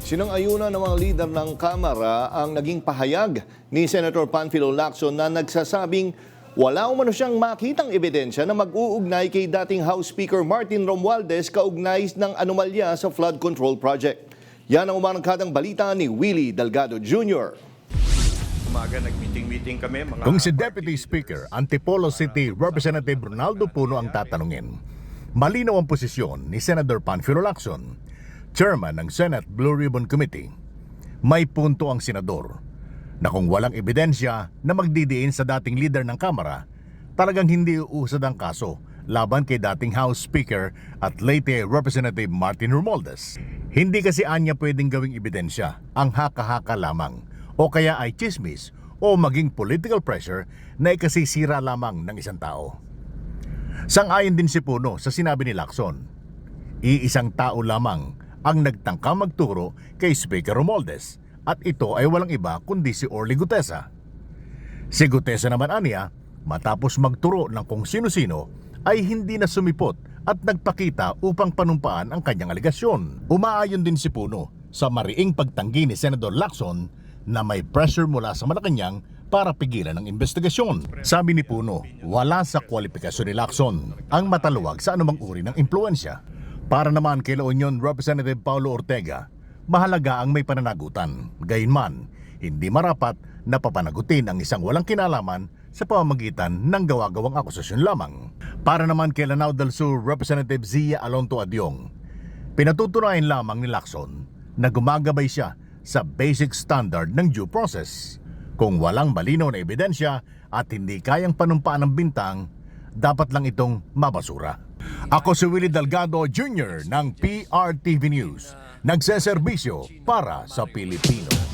Sinang-ayunan ng mga lider ng Kamara ang naging pahayag ni Senator Panfilo Lacson na nagsasabing wala umano siyang makitang ebidensya na mag-uugnay kay dating House Speaker Martin Romualdez kaugnay ng anomalya sa flood control project. Yan ang umarangkadang balita ni Willie Delgado Jr. Umaga nag-meeting kami. Kung si Deputy Speaker Antipolo City Representative Ronaldo Puno ang tatanungin, malinaw ang posisyon ni Senator Panfilo Lacson, Chairman ng Senate Blue Ribbon Committee. May punto ang senador na kung walang ebidensya na magdidiin sa dating leader ng Kamara, talagang hindi uusad ang kaso laban kay dating House Speaker at Leyte Representative Martin Romualdez. Hindi kasi anya pwedeng gawing ebidensya ang haka-haka lamang o kaya ay chismis o maging political pressure na ikasisira lamang ng isang tao. Sang-ayon din si Puno sa sinabi ni Lacson. Iisang tao lamang ang nagtangka magturo kay Speaker Romualdez at ito ay walang iba kundi si Orly Gutesa. Si Gutesa naman aniya, matapos magturo ng kung sino-sino, ay hindi na sumipot at nagpakita upang panumpaan ang kanyang aligasyon. Umaayon din si Puno sa mariing pagtanggi ni Senator Lacson na may pressure mula sa Malacanang para pigilan ang investigasyon. Sabi ni Puno, wala sa kwalifikasyon ni Lacson ang mataluwag sa anumang uri ng impluensya. Para naman kay La Union Representative Paulo Ortega, mahalaga ang may pananagutan. Gayunman, hindi marapat na papanagutin ang isang walang kinalaman sa pamamagitan ng gawa-gawang akusasyon lamang. Para naman kay Lanao del Sur Representative Zia Alonto Adyong, pinatutunayan lamang ni Lacson na gumagabay siya sa basic standard ng due process. Kung walang malinaw na ebidensya at hindi kayang panumpaan ng bintang, dapat lang itong mabasura. Ako si Willie Delgado Jr. ng PRTV News, nagseserbisyo para sa Pilipino.